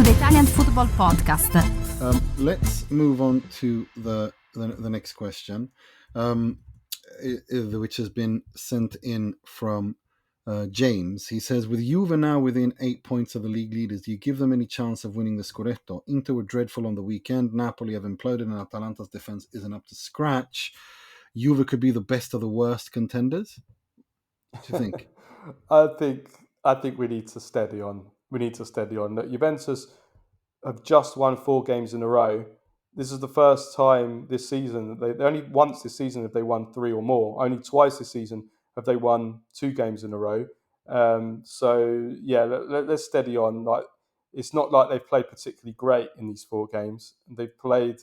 the Italian Football Podcast. Let's move on to the next question, which has been sent in from James. He says, with Juve now within 8 points of the league leaders, do you give them any chance of winning the Scudetto? Inter were dreadful on the weekend. Napoli have imploded and Atalanta's defense isn't up to scratch. Juve could be the best of the worst contenders. What do you think? I think we need to steady on. Look, Juventus have just won 4 games in a row. This is the first time this season. They only once this season have they won 3 or more. Only twice this season have they won 2 games in a row. So yeah, let's steady on. Like, it's not like they've played particularly great in these 4 games. They've played,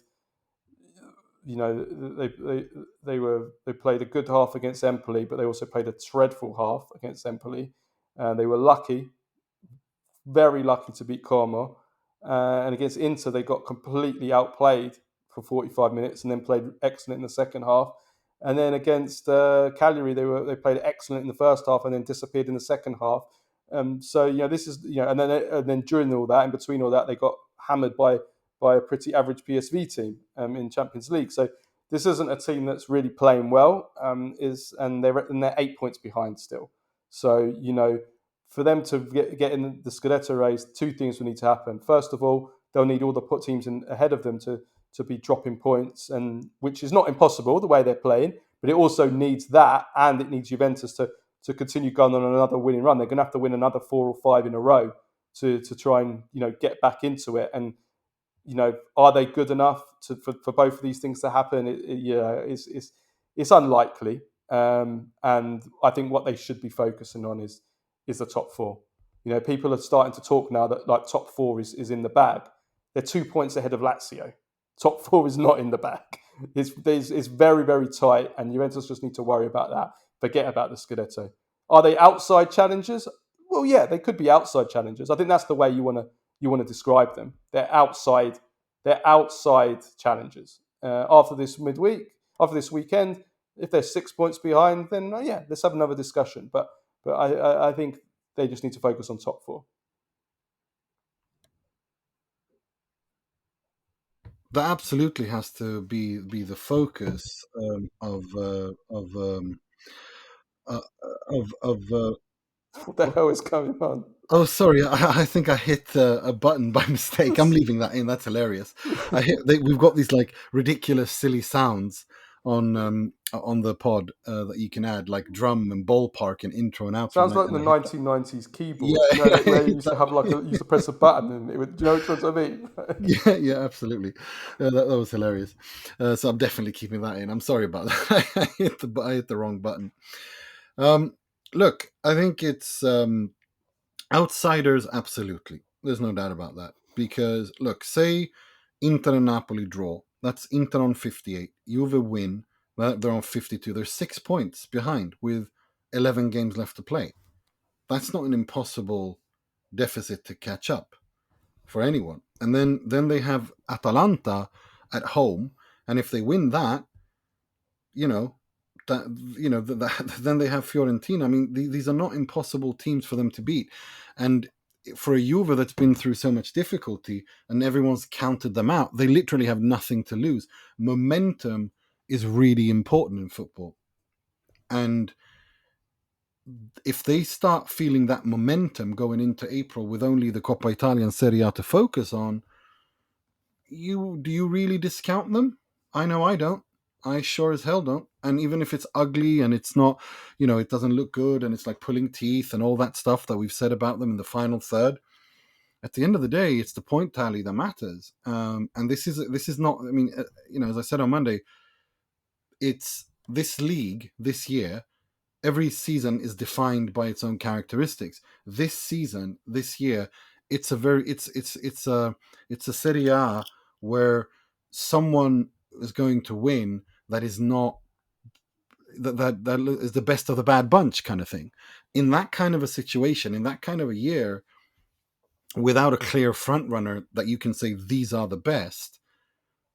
they played a good half against Empoli, but they also played a dreadful half against Empoli. They were lucky, very lucky to beat Como. And against Inter, they got completely outplayed for 45 minutes and then played excellent in the second half. And then against Cagliari, they played excellent in the first half and then disappeared in the second half. So this is and then during all that, in between all that, they got hammered by a pretty average PSV team in Champions League. So this isn't a team that's really playing well. And they're 8 points behind still. So for them to get in the Scudetto race, 2 things will need to happen. First of all, they'll need all the teams ahead of them to be dropping points, and which is not impossible the way they're playing, but it also needs that, and it needs Juventus to continue going on another winning run. They're going to have to win another 4 or 5 in a row to try and get back into it. And are they good enough for both of these things to happen? It's unlikely. And I think what they should be focusing on is the top 4. People are starting to talk now that like top 4 is in the bag. They're 2 points ahead of Lazio. Top 4 is not in the bag. It's very, very tight, and Juventus just need to worry about that. Forget about the Scudetto. Are they outside challengers? Well, yeah, they could be outside challengers. I think that's the way you want to describe them. They're outside challengers. After this weekend, if they're 6 points behind, then let's have another discussion. But I think they just need to focus on top 4. That absolutely has to be the focus of. What the hell is going on? Oh, sorry. I think I hit a button by mistake. I'm leaving that in. That's hilarious. We've got these like ridiculous, silly sounds on the pod that you can add, like drum and ballpark and intro and outro. Sounds like the 1990s keyboard. Where you used to have you used to press a button and it would. Do you know what I mean? yeah, absolutely. That was hilarious. So I'm definitely keeping that in. I'm sorry about that. I hit the wrong button. Look, I think it's outsiders, absolutely. There's no doubt about that. Because, look, say Inter and Napoli draw. That's Inter on 58. Juve win. They're on 52. They're 6 points behind with 11 games left to play. That's not an impossible deficit to catch up for anyone. And then they have Atalanta at home. And if they win that, then they have Fiorentina. I mean, these are not impossible teams for them to beat. And for a Juve that's been through so much difficulty and everyone's counted them out, they literally have nothing to lose. Momentum is really important in football. And if they start feeling that momentum going into April with only the Coppa Italia and Serie A to focus on, do you really discount them? I know I don't. I sure as hell don't. And even if it's ugly and it's not, it doesn't look good and it's like pulling teeth and all that stuff that we've said about them in the final third, at the end of the day, it's the point tally that matters. And this is not, I mean, as I said on Monday, it's this league this year, every season is defined by its own characteristics. This year, it's a Serie A where someone is going to win that is not that is the best of the bad bunch kind of thing. In that kind of a situation, in that kind of a year, without a clear front runner that you can say these are the best,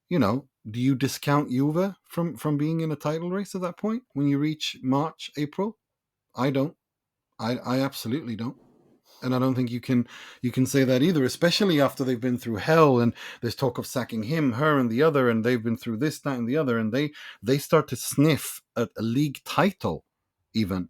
do you discount Juve from being in a title race at that point when you reach March, April? I don't. I absolutely don't. And I don't think you can say that either, especially after they've been through hell and there's talk of sacking him, her, and the other, and they've been through this, that, and the other, and they start to sniff at a league title even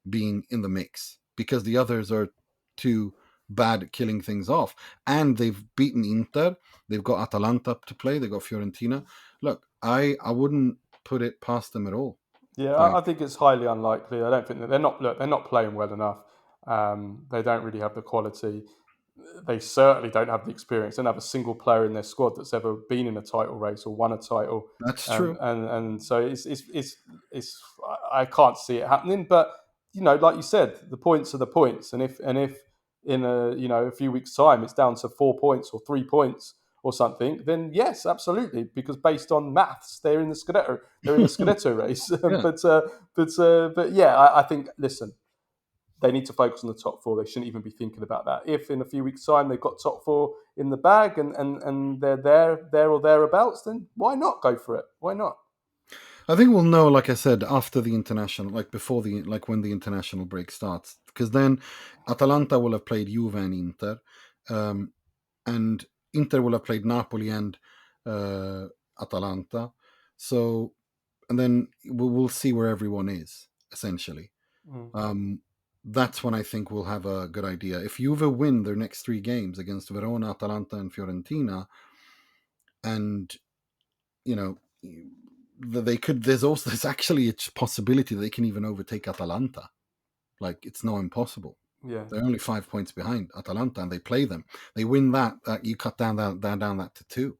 being in the mix because the others are too bad at killing things off. And they've beaten Inter, they've got Atalanta to play, they've got Fiorentina. Look, I wouldn't put it past them at all. Yeah, I Like, think it's highly unlikely. I don't think that they're not playing well enough. They don't really have the quality. They certainly don't have the experience. They don't have a single player in their squad that's ever been in a title race or won a title. that's And true. and so it's I can't see it happening. But like you said, the points are the points. And if in a few weeks' time it's down to 4 points or 3 points or something, then yes, absolutely, because based on maths, they're in the Scudetto race. Yeah. But yeah, I think, listen, they need to focus on the top four. They shouldn't even be thinking about that. If in a few weeks' time they've got top four in the bag and they're there or thereabouts, then why not go for it? Why not? I think we'll know, like I said, after the international, when the international break starts, because then Atalanta will have played Juve and Inter, and Inter will have played Napoli and Atalanta. So, and then we'll see where everyone is essentially. That's when I think we'll have a good idea. If Juve win their next 3 games against Verona, Atalanta, and Fiorentina, and you know they could, there's actually a possibility they can even overtake Atalanta. Like, it's not impossible. Yeah. They're only 5 points behind Atalanta, and they play them. They win that you cut down that to 2.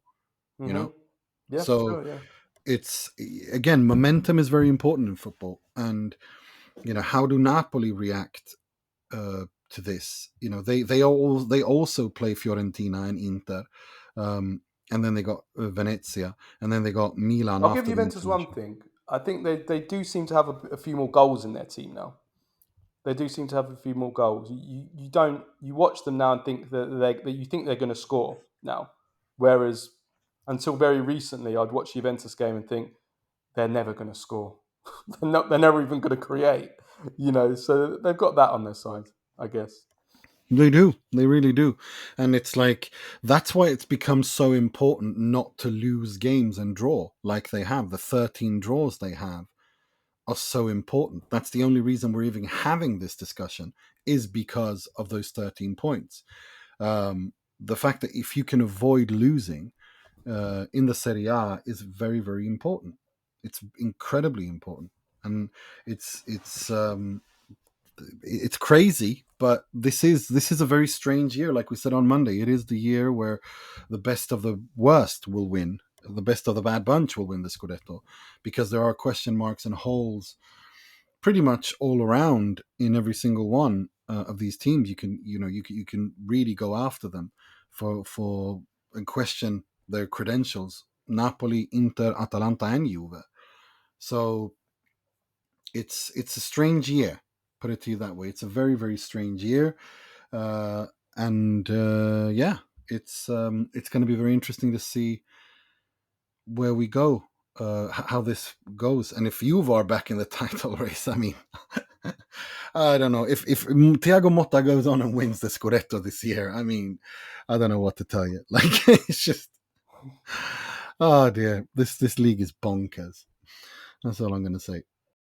Yeah, So sure, yeah. it's, again, momentum is very important in football, and how do Napoli react to this? They also play Fiorentina and Inter. And then they got Venezia, and then they got Milan I'll give after the Juventus one international. thing. I think they do seem to have a few more goals in their team now. They do seem to have a few more goals. You watch them now and think that you think they're going to score now, whereas until very recently I'd watch Juventus game and think they're never going to score. They're never even going to create. So they've got that on their side, I guess. They do. They really do. And it's like, that's why it's become so important not to lose games and draw like they have. The 13 draws they have are so important. That's the only reason we're even having this discussion, is because of those 13 points. The fact that if you can avoid losing in the Serie A is very, very important. It's incredibly important. And it's crazy, but this is a very strange year. Like we said on Monday, it is the year where the best of the worst will win, the best of the bad bunch will win the Scudetto, because there are question marks and holes pretty much all around in every single one of these teams. You can really go after them for and question their credentials. Napoli, Inter, Atalanta, and Juve. So it's a strange year. Put it to you that way. It's a very, very strange year, and yeah, it's going to be very interesting to see where we go, how this goes, and if Juve are back in the title race. I mean, I don't know if Thiago Motta goes on and wins the Scudetto this year. I mean, I don't know what to tell you. Like, it's just, oh dear, this league is bonkers. That's all I'm going to say.